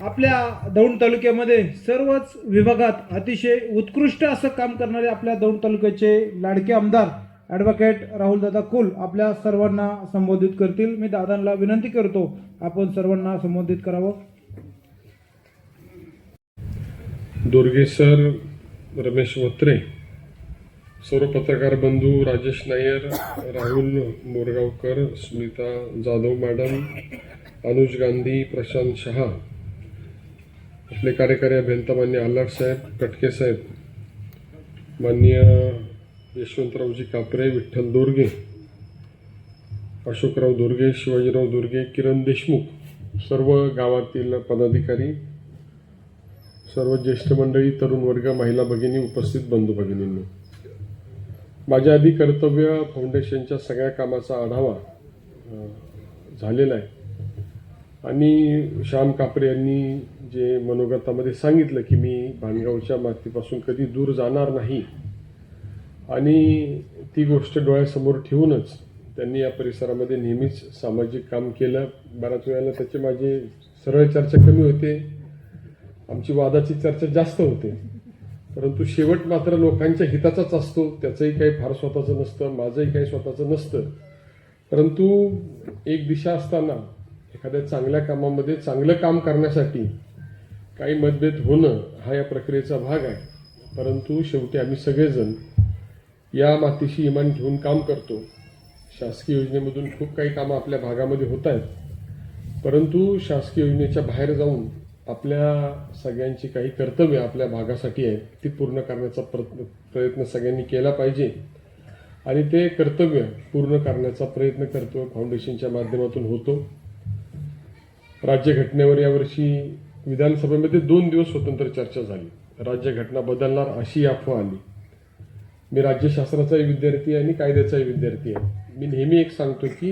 आपल्या दौंड तालुक्यामध्ये सर्वच विभागात अतिशय उत्कृष्ट असं काम करणारे आपल्या दौंड तालुक्याचे लाडके आमदार ॲडव्होकेट राहुलदादा कुल आपल्या सर्वांना संबोधित करतील। मी दादांना विनंती करतो आपण सर्वांना संबोधित करावं। दोर्गे सर, रमेश वत्रे, सर्व पत्रकार बंधू, राजेश नायर, राहुल मोरगावकर, स्मिता जाधव मॅडम, अनुज गांधी, प्रशांत शहा, आपले कार्यकारी अभियंता मान्य आल्हाट साहेब, कटके साहेब, माननीय यशवंतरावजी कापरे, विठ्ठल दोर्गे, अशोकराव दोर्गे, शिवाजीराव दोर्गे, किरण देशमुख, सर्व गावातील पदाधिकारी, सर्व ज्येष्ठ मंडळी, तरुण वर्ग, महिला भगिनी, उपस्थित बंधू भगिनींनी, माझ्या आधी कर्तव्य फाउंडेशनच्या सगळ्या कामाचा आढावा झालेला आहे आणि श्याम कापरे यांनी जे मनोगतामध्ये सांगितलं की मी भानगावच्या मातीपासून कधी दूर जाणार नाही आणि ती गोष्ट डोळ्यासमोर ठेवूनच त्यांनी या परिसरामध्ये नेहमीच सामाजिक काम केलं। बऱ्याच वेळेला त्याचे माझे सरळ चर्चा कमी होते, आमची वादाची चर्चा जास्त होते, परंतु शेवट मात्र लोकांच्या हिताचाच असतो। त्याचंही काही फार स्वतःचं नसतं, माझंही काही स्वतःचं नसतं, परंतु एक दिशा असताना एखाद्या चांगल्या कामामध्ये चांगलं काम करण्यासाठी काही मतभेद होणं हा या प्रक्रियेचा भाग आहे। परंतु शेवटी आम्ही सगळेजण या मातीशी इमान घेऊन काम करतो। शासकीय योजनेमधून खूप काही कामं आपल्या भागामध्ये होत आहेत, परंतु शासकीय योजनेच्या बाहेर जाऊन आपल्या सगळ्यांची काही कर्तव्य आपल्या भागासाठी आहेत ती पूर्ण करण्याचा प्रयत्न सगळ्यांनी केला पाहिजे आणि ते कर्तव्य पूर्ण करण्याचा प्रयत्न कर्तव्य फाउंडेशनच्या माध्यमातून होतो। राज्यघटनेवर यावर्षी विधानसभेमध्ये 2 दिवस स्वतंत्र चर्चा झाली। राज्यघटना बदलणार अशी अफवा आली। मी राज्यशास्त्राचाही विद्यार्थी आहे आणि कायद्याचाही विद्यार्थी आहे। मी नेहमी एक सांगतो की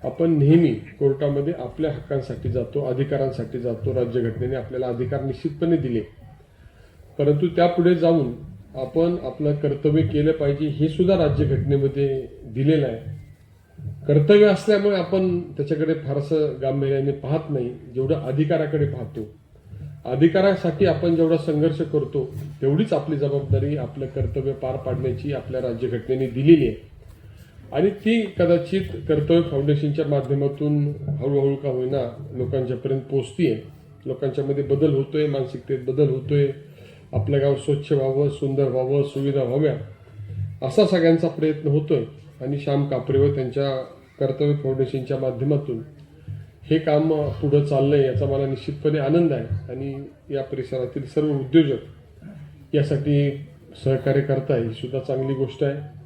आपण नेहमी कोर्टामध्ये आपल्या हक्कांसाठी जातो, अधिकारांसाठी जातो। राज्यघटनेने आपल्याला अधिकार निश्चितपणे दिले, परंतु त्यापुढे जाऊन आपण आपलं कर्तव्य केलं पाहिजे हे सुद्धा राज्यघटनेमध्ये दिलेलं आहे। कर्तव्य असल्यामुळे आपण त्याच्याकडे फारसं गांभीर्याने पाहत नाही, जेवढं अधिकाराकडे पाहतो। अधिकारासाठी आपण जेवढा संघर्ष करतो तेवढीच आपली जबाबदारी, आपलं कर्तव्य पार पाडण्याची आपल्या राज्यघटनेने दिलेली आहे आणि ती कदाचित कर्तव्य फाउंडेशनच्या माध्यमातून हळूहळू का होईना लोकांच्यापर्यंत पोहोचतीये। लोकांच्यामध्ये बदल होतोय, मानसिकतेत बदल होतोय, आपलं गाव स्वच्छ व्हावं, सुंदर व्हावं, सुविधा व्हाव्या असा सगळ्यांचा प्रयत्न होतोय आणि श्याम कापरे व त्यांच्या कर्तव्य फाउंडेशनच्या माध्यमातून हे काम पुढं चाललंय याचा मला निश्चितपणे आनंद आहे आणि या परिसरातील सर्व उद्योजक यासाठी सहकार्य करताय ही सुद्धा चांगली गोष्ट आहे।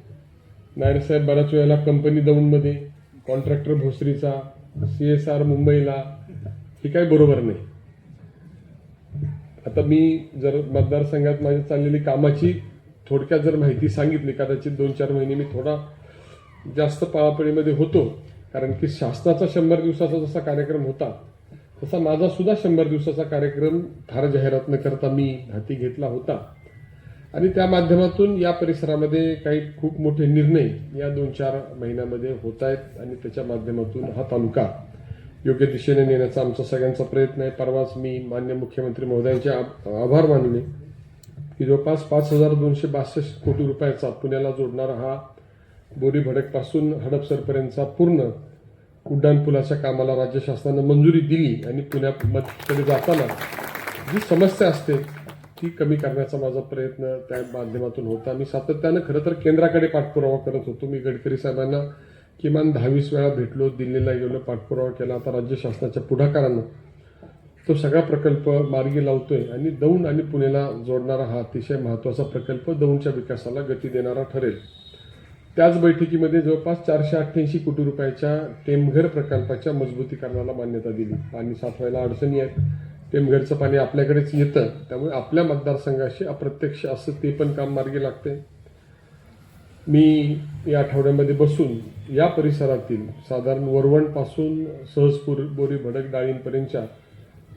नायर साहेब बऱ्याच वेळेला कंपनी दौंडमध्ये, कॉन्ट्रॅक्टर भोसरीचा, CSR मुंबईला, हे काही बरोबर नाही। आता मी जर मतदारसंघात माझ्या चाललेली कामाची थोडक्यात जर माहिती सांगितली, कदाचित 2-4 महिने मी थोडा जास्त पळापळीमध्ये होतो, कारण की शासनाचा 100 दिवसाचा जसा कार्यक्रम होता तसा माझा सुद्धा 100 दिवसाचा कार्यक्रम फार जाहिरात न करता मी हाती घेतला होता आणि त्या माध्यमातून या परिसरामध्ये काही खूप मोठे निर्णय या 2-4 महिन्यामध्ये होत आहेत आणि त्याच्या माध्यमातून हा तालुका योग्य दिशेने नेण्याचा आमचा सगळ्यांचा प्रयत्न आहे। परवाच मी मान्य मुख्यमंत्री महोदयांचे आभार मानले की जवळपास 5,262 कोटी रुपयाचा पुण्याला जोडणारा हा बोरी भडकपासून हडपसरपर्यंतचा पूर्ण उड्डाणपुलाच्या कामाला राज्य शासनानं मंजुरी दिली आणि पुण्याकडे जाताना जी समस्या असते ती कमी करण्याचा माझा प्रयत्न त्या माध्यमातून होता। मी सातत्यानं खरं तर केंद्राकडे पाठपुरावा करत होतो। मी गडकरी साहेबांना किमान 10-20 वेळा भेटलो, दिल्लीला गेलो, पाठपुरावा केला। आता राज्य शासनाच्या पुढाकारानं तो सगळा प्रकल्प मार्गी लावतोय आणि दौंड आणि पुण्याला जोडणारा हा अतिशय महत्त्वाचा प्रकल्प दौंडच्या विकासाला गती देणारा ठरेल। त्याच बैठकीमध्ये जवळपास 488 कोटी रुपयाच्या टेमघर प्रकल्पाच्या मजबूतीकरणाला मान्यता दिली। पाणी साठवायला अडचणी आहेत, टेमघरचं पाणी आपल्याकडेच येतं, त्यामुळे आपल्या मतदारसंघाशी अप्रत्यक्ष असं ते पण काम मार्गी लागते। मी या आठवड्यामध्ये बसून या परिसरातील साधारण वरवणपासून सहजपूर, बोरी भडक, डाळींपर्यंतच्या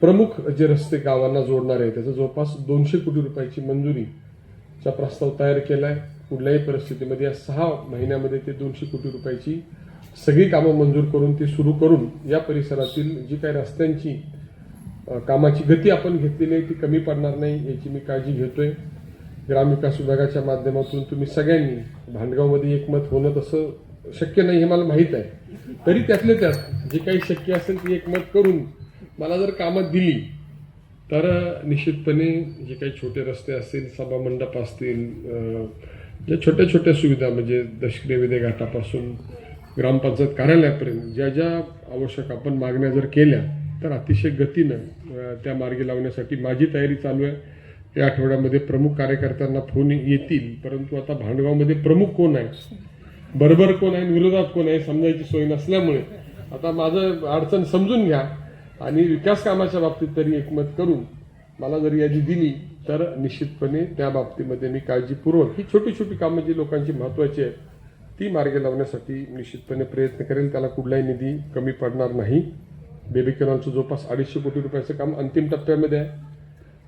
प्रमुख जे रस्ते गावांना जोडणार आहे त्याचं जवळपास 200 कोटी रुपयाची मंजुरीचा प्रस्ताव तयार केला आहे। कुठल्याही परिस्थितीमध्ये या 6 महिन्यामध्ये ते 200 कोटी रुपयाची सगळी कामं मंजूर करून ती सुरू करून या परिसरातील जी काही रस्त्यांची कामाची गती आपण घेतलेली आहे ती कमी पडणार नाही याची मी काळजी घेतोय. ग्रामविकास विभागाच्या माध्यमातून तुम्ही सगळ्यांनी भांडगावमध्ये एकमत होणं तसं शक्य नाही हे मला माहीत आहे, तरी त्यातले त्यात जे काही शक्य असेल ती एकमत करून मला जर कामं दिली तर निश्चितपणे जे काही छोटे रस्ते असतील, सभामंडप असतील, ज्या छोट्या छोट्या सुविधा म्हणजे दशक्रिय विदे घाटापासून ग्रामपंचायत कार्यालयापर्यंत ज्या ज्या आवश्यक आपण मागण्या जर केल्या तर अतिशय गतीनं त्या मार्गी लावण्यासाठी माझी तयारी चालू आहे. या आठवड्यामध्ये प्रमुख कार्यकर्त्यांना फोन येतील, परंतु आता भांडगावमध्ये प्रमुख कोण आहे, बरोबर कोण आहे, विरोधात कोण आहे समजायची सोय नसल्यामुळे आता माझं अडचण समजून घ्या आणि विकास कामाच्या बाबतीत तरी एकमत करून मला जर यादी दिली तर निश्चितपणे त्या बाबतीमध्ये मी काळजीपूर्वक ही छोटी छोटी कामं जी लोकांची महत्त्वाची आहेत ती मार्गी लावण्यासाठी निश्चितपणे प्रयत्न करेल. त्याला कुठलाही निधी कमी पडणार नाही. बेबी कॅनॉलचं जवळपास 250 कोटी रुपयाचं काम अंतिम टप्प्यामध्ये आहे.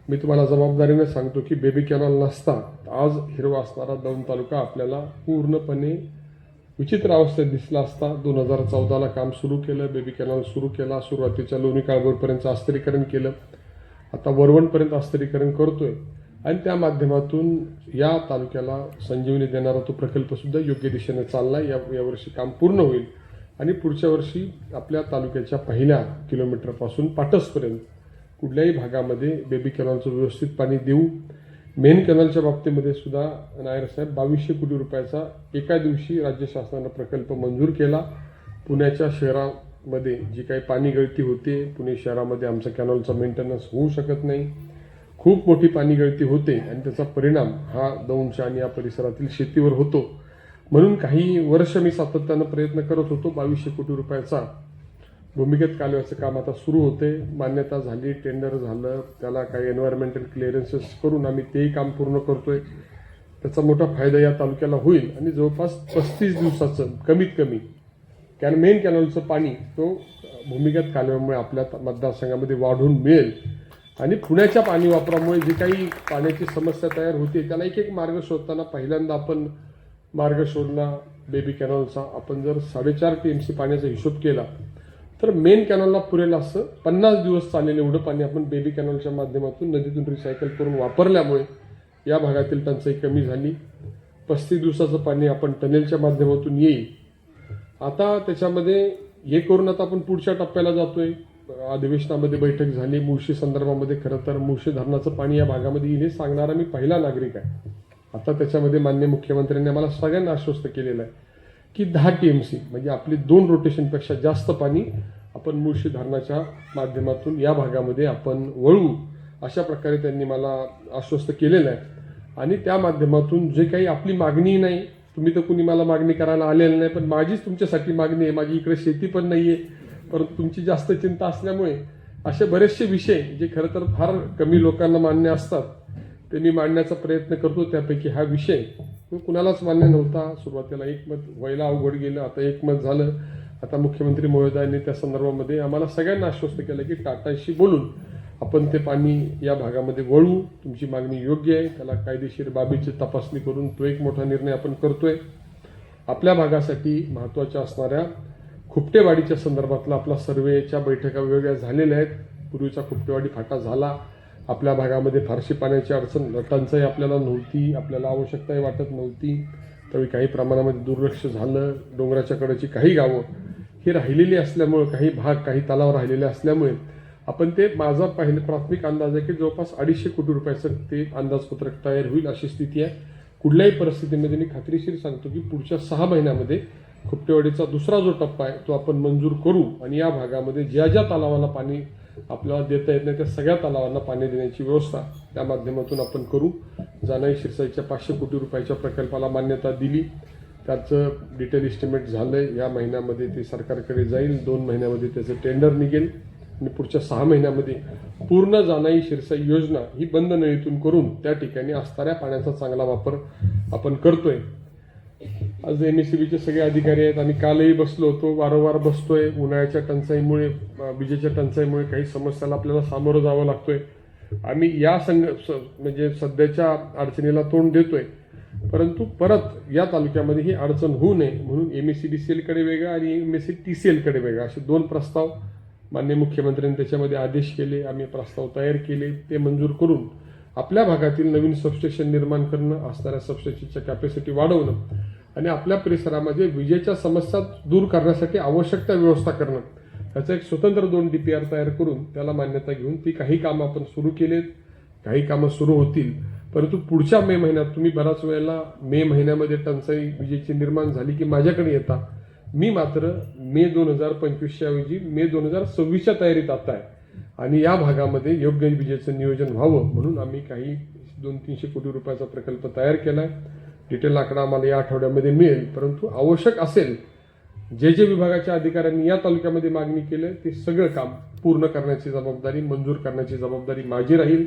मी तुम्हाला जबाबदारीने सांगतो की बेबी कॅनॉल नसता आज हिरवा असणारा दौंड तालुका आपल्याला पूर्णपणे विचित्र अवस्थेत दिसला असता. 2014ला काम सुरू केलं, बेबी कॅनॉल सुरू केला, सुरुवातीच्या लोणी काळभोरपर्यंत अस्थिरीकरण केलं, आता वरवणपर्यंत अस्थिरीकरण करतोय आणि त्या माध्यमातून या तालुक्याला संजीवनी देणारा तो प्रकल्पसुद्धा योग्य दिशेने चालला. यावर्षी काम पूर्ण होईल आणि पुढच्या वर्षी आपल्या तालुक्याच्या पहिल्या किलोमीटरपासून पाटसपर्यंत कुठल्याही भागामध्ये बेबी कॅनॉलचं व्यवस्थित पाणी देऊ. मेन कॅनॉलच्या बाबतीमध्ये सुद्धा नायर साहेब 2200 कोटी रुपयाचा एका दिवशी राज्य शासनानं प्रकल्प मंजूर केला. पुण्याच्या शहरामध्ये जी काही पाणी गळती होते, पुणे शहरामध्ये आमचा कॅनॉलचा मेंटेनन्स होऊ शकत नाही, खूप मोठी पाणी गळती होते आणि त्याचा परिणाम हा दौंडच्या आणि या परिसरातील शेतीवर होतो. म्हणून काही वर्ष मी सातत्यानं प्रयत्न करत होतो. 2200 कोटी रुपयाचा भूमिगत कालव्याचं काम आता सुरू होते, मान्यता झाली, टेंडर झालं, त्याला काही एन्व्हायरमेंटल क्लिअरन्सेस करून आम्ही तेही काम पूर्ण करतोय. त्याचा मोठा फायदा या तालुक्याला होईल आणि जवळपास 35 दिवसाचं कमीत कमी मेन कॅनॉलचं पाणी तो भूमिगत कालव्यामुळे आपल्या मतदारसंघामध्ये वाढून मिळेल आणि पुण्याच्या पाणी वापरामुळे जी काही पाण्याची समस्या तयार होते त्याला एक एक मार्ग शोधताना पहिल्यांदा आपण मार्ग शोधला बेबी कॅनॉलचा. आपण जर 4.5 TMC पाण्याचा हिशोब केला तर मेन कॅनॉलला पुरेल असं 50 दिवस चाललेलं एवढं पाणी आपण बेबी कॅनॉलच्या माध्यमातून नदीतून रिसायकल करून वापरल्यामुळे या भागातील टंचाई कमी झाली. 35 दिवसाचं पाणी आपण टनेलच्या माध्यमातून येईल. आता त्याच्यामध्ये हे करून आता आपण पुढच्या टप्प्याला जातोय. अधिवेशनामध्ये बैठक झाली मुळशी संदर्भामध्ये. खरं तर मुळशी धरणाचं पाणी या भागामध्ये येईल हे सांगणारा मी पहिला नागरिक आहे. आता त्याच्यामध्ये माननीय मुख्यमंत्र्यांनी आम्हाला सगळ्यांना आश्वस्त केलेलं आहे की 10 TMC म्हणजे आपली 2 रोटेशनपेक्षा जास्त पाणी आपण मुळशी धरणाच्या माध्यमातून या भागामध्ये आपण वळवू अशा प्रकारे त्यांनी मला आश्वस्त केलेलं आहे. आणि त्या माध्यमातून जे काही आपली मागणी नाही, तुम्ही तर कुणी मला मागणी करायला आलेलं नाही, पण माझीच तुमच्यासाठी मागणी आहे. माझी इकडे शेती पण नाही आहे, परंतु तुमची जास्त चिंता असल्यामुळे असे बरेचसे विषय जे खरं तर फार कमी लोकांना मान्य असतात ते मी मांडण्याचा प्रयत्न करतो. त्यापैकी हा विषय कुणालाच मान्य नव्हता. सुरुवातीला एकमत व्हायला अवघड गेलं, आता एकमत झालं. आता मुख्यमंत्री महोदयांनी त्या संदर्भामध्ये आम्हाला सगळ्यांना आश्वस्त केलं की टाटाशी बोलून आपण ते पाणी या भागामध्ये वळवू. तुमची मागणी योग्य आहे, त्याला कायदेशीर बाबीची तपासणी करून तो एक मोठा निर्णय आपण करतोय. आपल्या भागासाठी महत्त्वाच्या असणाऱ्या खुपटेवाडीच्या संदर्भातला आपला सर्वेच्या बैठका वेगवेगळ्या झालेल्या आहेत. पूर्वीचा खुपटेवाडी फाटा झाला. आपल्या भागामध्ये फारशी पाण्याची टंचाई आपल्याला नव्हती, आपल्याला आवश्यकताही वाटत नव्हती. त्यावेळी काही प्रमाणामध्ये दुर्लक्ष झालं. डोंगराच्या कडेची काही गावं ही राहिलेली असल्यामुळे, काही भाग काही तलाव राहिलेले असल्यामुळे आपण ते माझा प्राथमिक अंदाज आहे की जवळपास 250 कोटी रुपयाचं ते अंदाजपत्रक तयार होईल अशी स्थिती आहे. कुठल्याही परिस्थितीमध्ये मी खात्रीशीर सांगतो की पुढच्या 6 महिन्यामध्ये खुपटेवाडीचा दुसरा जो टप्पा आहे तो आपण मंजूर करू आणि या भागामध्ये ज्या ज्या तलावाला पाणी आपल्याला देता येत नाही त्या सगळ्या तलावांना पाणी देण्याची व्यवस्था त्या माध्यमातून आपण करू. जानाई शिरसाईच्या 500 कोटी रुपयाच्या प्रकल्पाला मान्यता दिली, त्याचं डिटेल इस्टिमेट झालंय. या महिन्यामध्ये ते सरकारकडे जाईल, 2 महिन्यामध्ये त्याचं टेंडर निघेल आणि पुढच्या 6 महिन्यामध्ये पूर्ण जानाई शिरसाई योजना ही बंद नळीतून करून त्या ठिकाणी असणाऱ्या पाण्याचा चांगला वापर आपण करतोय. आज MSCBचे सगळे अधिकारी आहेत. आम्ही कालही बसलो होतो, वारंवार बसतोय. उन्हाळ्याच्या टंचाईमुळे, विजेच्या टंचाईमुळे काही समस्याला आपल्याला सामोरं जावं लागतोय. आम्ही या म्हणजे सध्याच्या अडचणीला तोंड देतोय, परंतु परत या तालुक्यामध्ये ही अडचण होऊ नये म्हणून MSCDCL कडे वेगळा आणि MSCTCL कडे वेगळा असे 2 प्रस्ताव माननीय मुख्यमंत्र्यांनी त्याच्यामध्ये आदेश केले, आम्ही प्रस्ताव तयार केले, ते मंजूर करून आपल्या भागातील नवीन सबस्टेशन निर्माण करणं, असणाऱ्या सबस्टेशनच्या कॅपॅसिटी वाढवणं आणि आपल्या परिसरामध्ये विजेच्या समस्या दूर करण्यासाठी आवश्यक त्या व्यवस्था करणं, त्याचं एक स्वतंत्र 2 DPR तयार करून त्याला मान्यता घेऊन ती काही कामं आपण सुरू केलेत, काही कामं सुरू होतील. परंतु पुढच्या मे महिन्यात तुम्ही बराच वेळेला मे महिन्यामध्ये टंचाई विजेची निर्माण झाली की माझ्याकडे येता. मी मात्र मे 2025च्या ऐवजी मे 2026च्या तयारीत आता आहे आणि या भागामध्ये योग्य विजेचं नियोजन व्हावं म्हणून आम्ही काही 200-300 कोटी रुपयाचा प्रकल्प तयार केला आहे. डिटेल आकडा आम्हाला या आठवड्यामध्ये मिळेल. परंतु आवश्यक असेल जे विभागाच्या अधिकाऱ्यांनी या तालुक्यामध्ये मागणी केलं ते सगळं काम पूर्ण करण्याची जबाबदारी, मंजूर करण्याची जबाबदारी माझी राहील.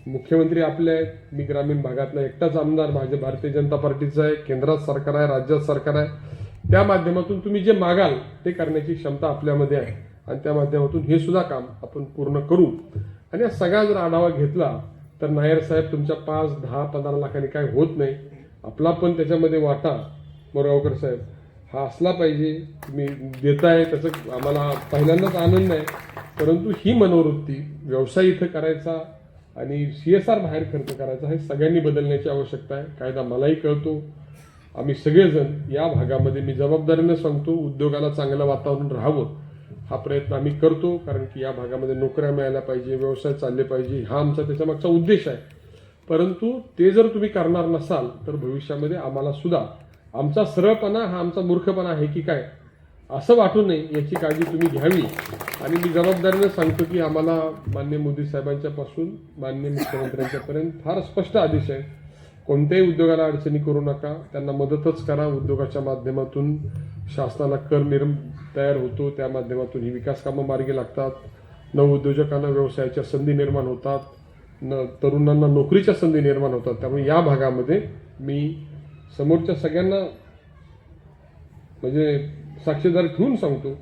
मुख्यमंत्री आपले आहेत, मी ग्रामीण भागातला एकटाच आमदार भारतीय जनता पार्टीचा आहे, केंद्रात सरकार आहे, राज्यात सरकार आहे. त्या माध्यमातून तुम्ही जे मागाल ते करण्याची क्षमता आपल्यामध्ये आहे आणि त्या माध्यमातून हे सुद्धा काम आपण पूर्ण करू. आणि या सगळा जर आढावा घेतला तर नायर साहेब तुमच्या 5, 10, 15 लाखांनी काय होत नाही. आपला पण त्याच्यामध्ये वाटा मोरगावकर साहेब हा असला पाहिजे. तुम्ही देताय त्याचं आम्हाला पहिल्यांदाच आनंद आहे. परंतु ही मनोवृत्ती व्यवसाय इथं करायचा आणि CSR बाहेर खर्च करायचा हे सगळ्यांनी बदलण्याची आवश्यकता आहे. कायदा मलाही कळतो. आम्ही सगळेजण या भागामध्ये मी जबाबदारीनं सांगतो उद्योगाला चांगलं वातावरण राहावं हा प्रयत्न आम्ही करतो. कारण की या भागामध्ये नोकऱ्या मिळायला पाहिजे, व्यवसाय चालले पाहिजे हा आमचा त्याच्यामागचा उद्देश आहे. परंतु ते जर तुम्ही करणार नसाल तर भविष्यामध्ये आम्हाला सुद्धा आमचा सरळपणा हा आमचा मूर्खपणा आहे की काय असं वाटू नये याची काळजी तुम्ही घ्यावी. आणि मी जबाबदारीनं सांगतो की आम्हाला माननीय मोदी साहेबांच्यापासून माननीय मुख्यमंत्र्यांच्यापर्यंत फार स्पष्ट आदेश आहे. कोणत्याही उद्योगाला अडचणी करू नका, त्यांना मदतच करा. उद्योगाच्या माध्यमातून शासनाला कर तयार होतो, त्या माध्यमातून ही विकास कामं मार्गी लागतात. नवउद्योजकांना व्यवसायाच्या संधी निर्माण होतात, तरुणांना नोकरीच्या संधी निर्माण होतात. त्यामुळे या भागामध्ये मी समोरच्या सगळ्यांना म्हणजे साक्षीदार ठेवून सांगतो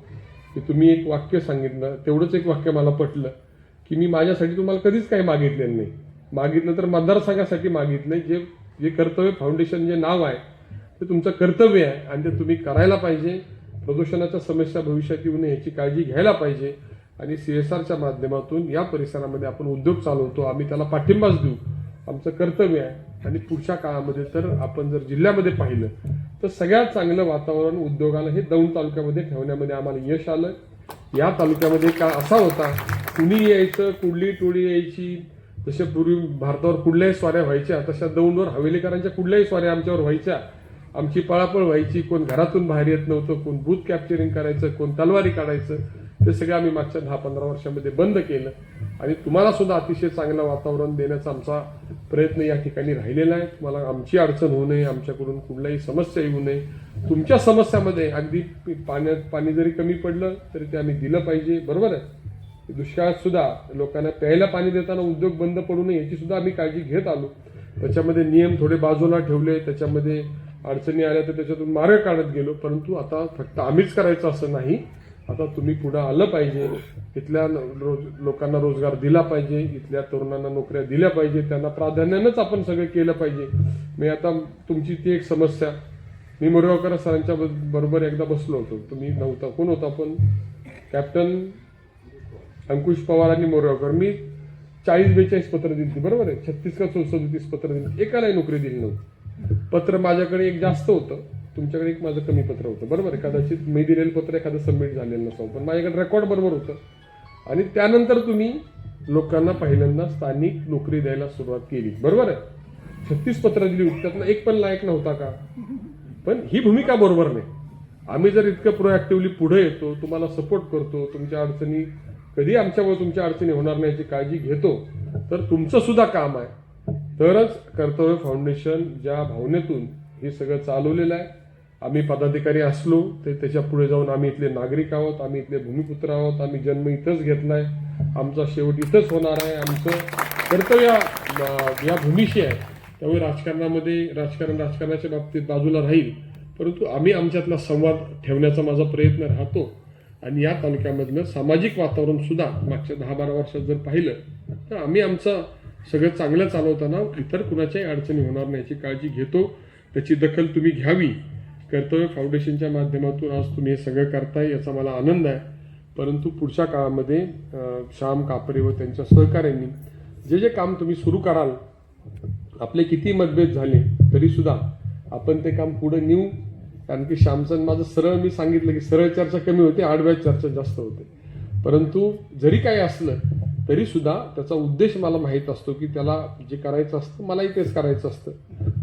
की तुम्ही एक वाक्य सांगितलं, तेवढंच एक वाक्य मला पटलं की मी माझ्यासाठी तुम्हाला कधीच काही मागितलेलं नाही. मागितलं तर मतदारसंघासाठी मागितलंय. जे कर्तव्य फाउंडेशन जे नाव आहे ते तुमचं कर्तव्य आहे आणि ते तुम्ही करायला पाहिजे. प्रदूषणाच्या समस्या भविष्यात येऊ नये याची काळजी घ्यायला पाहिजे आणि CSRच्या माध्यमातून या परिसरामध्ये आपण उद्योग चालवतो, आम्ही त्याला पाठिंबाच देऊ, आमचं कर्तव्य आहे. आणि पुढच्या काळामध्ये तर आपण जर जिल्ह्यामध्ये पाहिलं तर सगळ्यात चांगलं वातावरण उद्योगाला हे दौंड तालुक्यामध्ये ठेवण्यामध्ये आम्हाला यश आलं. या तालुक्यामध्ये काळ असा होता कुणी यायचं, कुठली टोळी यायची. जसे पूर्वी भारतावर कुठल्याही स्वाऱ्या व्हायच्या तशा दौंडवर हवेलीकरांच्या कुठल्याही स्वाऱ्या आमच्यावर व्हायच्या. आमची पळापळ व्हायची. कोण घरातून बाहेर येत नव्हतं, कोण बूथ कॅप्चरिंग करायचं, कोण तलवारी काढायचं. ते सगळं आम्ही मागच्या 10-15 वर्षामध्ये बंद केलं आणि तुम्हाला सुद्धा अतिशय चांगलं वातावरण देण्याचा आमचा प्रयत्न या ठिकाणी राहिलेला आहे. तुम्हाला आमची अडचण होऊ नये, आमच्याकडून कुठल्याही समस्या येऊ नये. तुमच्या समस्यामध्ये अगदी पाणी जरी कमी पडलं तरी ते आम्ही दिलं पाहिजे, बरोबर आहे. दुष्काळात सुद्धा लोकांना प्यायला पाणी देताना उद्योग बंद पडू नये याची सुद्धा आम्ही काळजी घेत आलो. त्याच्यामध्ये नियम थोडे बाजूला ठेवले, त्याच्यामध्ये अडचणी आल्या तर त्याच्यातून मार्ग काढत गेलो. परंतु आता फक्त आम्हीच करायचं असं नाही, आता तुम्ही पुढे आलं पाहिजे. इथल्या लोकांना रोजगार दिला पाहिजे, इथल्या तरुणांना नोकऱ्या दिल्या पाहिजे, त्यांना प्राधान्यानंच आपण सगळं केलं पाहिजे. मी आता तुमची ती एक समस्या, मी मोरगावकर सरांच्या बरोबर एकदा बसलो होतो, तुम्ही नव्हता, कोण होता पण कॅप्टन अंकुश पवार आणि मोरगावकर. मी 40-42 पत्र दिली, बरोबर आहे, 36 का 37 पत्र दिली, एकालाही नोकरी दिली नव्हती. पत्र माझ्याकडे एक जास्त होतं, तुमच्याकडे एक माझं कमी पत्र होतं, बरोबर आहे. कदाचित मी दिलेलं पत्र एखादं सबमिट झालेलं नसावं, पण माझ्याकडे रेकॉर्ड बरोबर होतं. आणि त्यानंतर तुम्ही लोकांना पहिल्यांदा स्थानिक नोकरी द्यायला सुरुवात केली, बरोबर आहे. 36 पत्र दिली होती, त्यातनं एक पण लायक नव्हता का? पण ही भूमिका बरोबर नाही. आम्ही जर इतकं प्रोएक्टिव्हली पुढे येतो, तुम्हाला सपोर्ट करतो, तुमच्या अडचणी कधी आमच्यामुळे तुमच्या अडचणी होणार नाही याची काळजी घेतो, तर तुमचं सुद्धा काम आहे. तरच कर्तव्य फाउंडेशन ज्या भावनेतून हे सगळं चालवलेलं आहे. आम्ही पदाधिकारी असलो तर त्याच्या पुढे जाऊन आम्ही इथले नागरिक आहोत, आम्ही इथले भूमिपुत्र आहोत, आम्ही जन्म इथंच घेतलाय, आमचा शेवट इथंच होणार आहे. आमचं कर्तव्य या भूमीशी आहे. त्यामुळे राजकारणाच्या बाबतीत बाजूला राहील, परंतु आम्ही आमच्यातला संवाद ठेवण्याचा माझा प्रयत्न राहतो. आणि या तालुक्यामधलं सामाजिक वातावरण सुद्धा मागच्या 10-12 वर्षात जर पाहिलं तर आम्ही आमचं सगळं चांगलं चालवताना इतर कुणाच्याही अडचणी होणार नाही याची काळजी घेतो. त्याची दखल तुम्ही घ्यावी. कर्तव्य फाउंडेशनच्या माध्यमातून आज तुम्ही हे सगळं करताय याचा मला आनंद आहे. परंतु पुढच्या काळामध्ये श्याम कापरे व त्यांच्या सहकाऱ्यांनी जे जे काम तुम्ही सुरू कराल, आपले किती मतभेद झाले तरी सुद्धा आपण ते काम पुढे नेऊ. कारण की श्यामचं माझं सरळ मी सांगितलं की सरळ चर्चा कमी होते, आडव्या चर्चा जास्त होते. परंतु जरी काही असलं तरी सुद्धा त्याचा उद्देश मला माहीत असतो की त्याला जे करायचं असतं मलाही तेच करायचं असतं.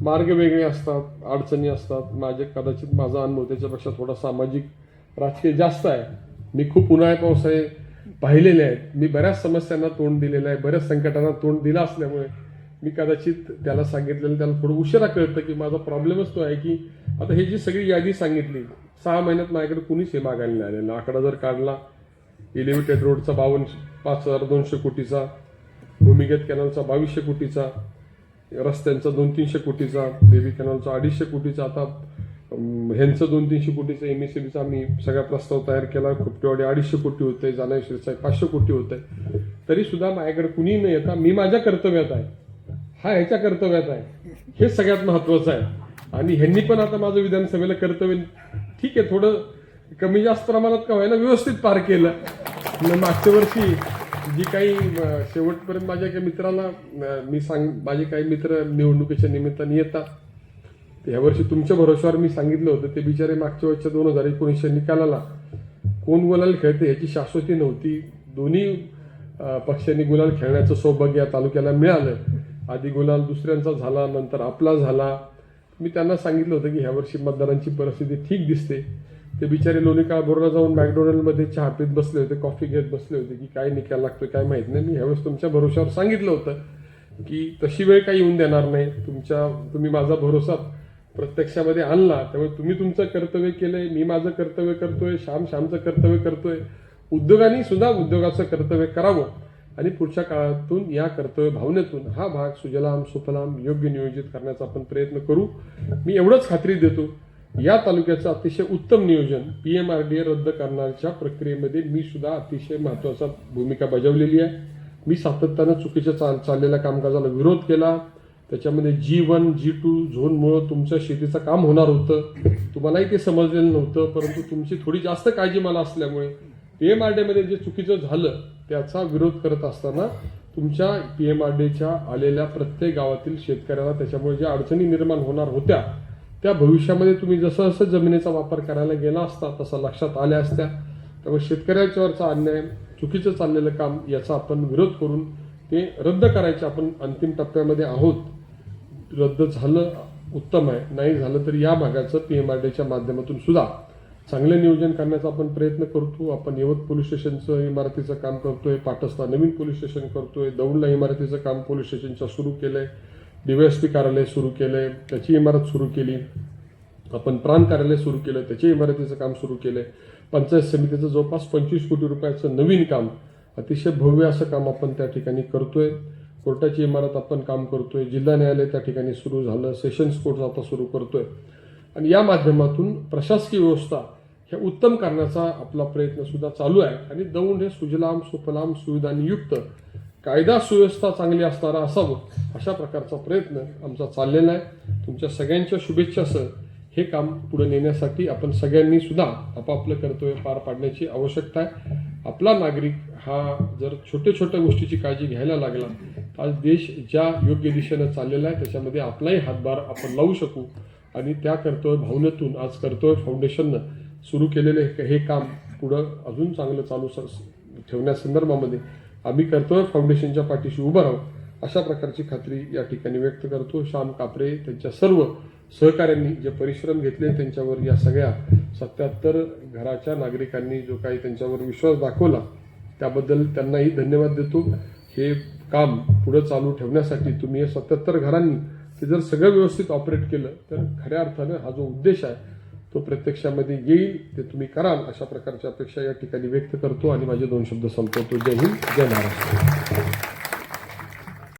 मार्ग वेगळे असतात, अडचणी असतात. कदाचित माझा अनुभव त्याच्यापेक्षा थोडा सामाजिक राजकीय जास्त आहे. मी खूप उन्हाळ्या पावसाळे पाहिलेले आहेत. मी बऱ्याच समस्यांना तोंड दिलेलं आहे, बऱ्याच संकटांना तोंड दिलं असल्यामुळे मी कदाचित त्याला सांगितलेलं त्याला थोडं उशिरा कळतं की माझा प्रॉब्लेमच तो आहे की आता हे जी सगळी यादी सांगितली 6 महिन्यात माझ्याकडे कुणीच हे मागायला नाही आलेलं. आकडा जर काढला, एलिव्हेटेड रोडचा 5,200 कोटीचा, भूमिगत कॅनलचा 2,200 कोटीचा, रस्त्यांचा 200-300 कोटीचा, बेबी कॅनलचा 250 कोटीचा, आता ह्यांचं 200-300 कोटीचा MSCBचा आम्ही सगळा प्रस्ताव तयार केला. खुपटेवाडी 250 कोटी होते, जानाई शिरसाई 500 कोटी होते. तरी सुद्धा माझ्याकडे कुणी न येता मी माझ्या कर्तव्यात आहे, हा ह्याच्या कर्तव्यात आहे, हे सगळ्यात महत्वाचं आहे. आणि ह्यांनी पण आता माझं विधानसभेला कर्तव्य ठीक आहे थोडं कमी जास्त प्रमाणात का व्हायला व्यवस्थित पार केलं. मागच्या वर्षी जी काही शेवटपर्यंत माझ्या एका मित्राला माझे काही मित्र निवडणुकीच्या निमित्ताने येतात, ह्या वर्षी तुमच्या भरोश्यावर मी सांगितलं होतं ते बिचारे मागच्या वर्षीच्या 2019 निकालाला कोण गुलाल खेळते ह्याची शाश्वती नव्हती. दोन्ही पक्षांनी गुलाल खेळण्याचं सौभाग्य या तालुक्याला मिळालं. आधी गुलाल दुसऱ्यांचा झाला, नंतर आपला झाला. मी त्यांना सांगितलं होतं की ह्या वर्षी मतदारांची परिस्थिती ठीक दिसते. ते बिचारे लोणी काळभोरला जाऊन मॅकडोनल्डमध्ये चहा पीत बसले होते, कॉफी घेत बसले होते की काय निकाल लागतोय काय माहित नाही. मी ह्यावेळेस तुमच्या भरोश्यावर सांगितलं होतं की तशी वेळ काही येऊन देणार नाही. तुम्ही माझा भरोसा प्रत्यक्षामध्ये आणला, त्यामुळे तुम्ही तुमचं कर्तव्य केलंय, मी माझं कर्तव्य करतोय, श्यामचं कर्तव्य करतोय. उद्योगांनी सुद्धा उद्योगाचं कर्तव्य करावं आणि पुढच्या काळातून या कर्तव्य भावनेतून हा भाग सुजलाम सुफलाम योग्य नियोजित करण्याचा आपण प्रयत्न करू. मी एवढंच खात्री देतो, या तालुक्याचं अतिशय उत्तम नियोजन PMRDA रद्द करण्याच्या प्रक्रियेमध्ये मी सुद्धा अतिशय महत्वाचा भूमिका बजावलेली आहे. मी सातत्यानं चुकीच्या चाललेल्या कामकाजाला विरोध केला. त्याच्यामध्ये G1, G2 झोनमुळं तुमच्या शेतीचं काम होणार होतं, तुम्हालाही ते समजलेलं नव्हतं. परंतु तुमची थोडी जास्त काळजी मला असल्यामुळे PMRDAमध्ये जे चुकीचं झालं त्याचा विरोध करत असताना तुमच्या PMRDAच्या आलेल्या प्रत्येक गावातील शेतकऱ्याला त्याच्यामुळे ज्या अडचणी निर्माण होणार होत्या त्या भविष्यामध्ये तुम्ही जसं जसं जमिनीचा वापर करायला गेला असता तसं लक्षात आल्या असत्या. त्यामुळे शेतकऱ्याच्यावरचा अन्याय, चुकीचं चाललेलं काम याचा आपण विरोध करून ते रद्द करायचे आपण अंतिम टप्प्यामध्ये आहोत. रद्द झालं उत्तम आहे, नाही झालं तर या भागाचं PMRDAच्या माध्यमातून सुद्धा चांगलं नियोजन करण्याचा आपण प्रयत्न करतो. आपण यवत पोलीस स्टेशनचं इमारतीचं काम करतोय, पाटसला नवीन पोलीस स्टेशन करतोय, दौंडला इमारतीचं काम पोलीस स्टेशनच्या सुरू केलंय, DYSP कार्यालय सुरू केलंय, त्याची इमारत सुरू केली. आपण प्रांत कार्यालय सुरू केलं, त्याच्या इमारतीचं काम सुरू केलंय. पंचायत समितीचं जवळपास 25 कोटी रुपयाचं नवीन काम, अतिशय भव्य असं काम आपण त्या ठिकाणी करतोय. कोर्टाची इमारत आपण काम करतोय, जिल्हा न्यायालय त्या ठिकाणी सुरू झालं, सेशन्स कोर्ट आता सुरू करतोय. आणि या माध्यमातून प्रशासकीय व्यवस्था हे उत्तम करण्याचा आपला प्रयत्न सुद्धा चालू आहे. आणि दौंड हे सुजलाम सुफलाम सुविधांनी युक्त, कायदा सुव्यवस्था चांगली असणारा असावं अशा प्रकारचा प्रयत्न आमचा चाललेला आहे. तुमच्या सगळ्यांच्या शुभेच्छासह हे काम पुढे नेण्यासाठी आपण सगळ्यांनी सुद्धा आपापलं कर्तव्य पार पाडण्याची आवश्यकता आहे. आपला नागरिक हा जर छोट्या छोट्या गोष्टीची काळजी घ्यायला लागला तर आज देश ज्या योग्य दिशेनं चाललेला आहे त्याच्यामध्ये आपलाही हातभार आपण लावू शकू. आणि त्या कर्तव्य भावनेतून आज कर्तव्य फाउंडेशननं सुरू केलेले हे काम पुढं अजून चांगलं चालू ठेवण्यासंदर्भामध्ये आम्ही कर्तव्य फाउंडेशनच्या पाठीशी उभं राहू अशा प्रकारची खात्री या ठिकाणी व्यक्त करतो. श्याम कापरे त्यांच्या सर्व सहकाऱ्यांनी जे परिश्रम घेतले त्यांच्यावर या सगळ्या 77 घराच्या नागरिकांनी जो काही त्यांच्यावर विश्वास दाखवला त्याबद्दल त्यांनाही धन्यवाद देतो. हे काम पुढे चालू ठेवण्यासाठी तुम्ही हे 77 घरांनी ते जर सगळं व्यवस्थित ऑपरेट केलं तर खऱ्या अर्थानं हा जो उद्देश आहे तो प्रत्यक्षामध्ये येईल, ते तुम्ही कराल अशा प्रकारची अपेक्षा या ठिकाणी व्यक्त करतो आणि माझे 2 शब्द संपवतो. जय हिंद, जय महाराष्ट्र.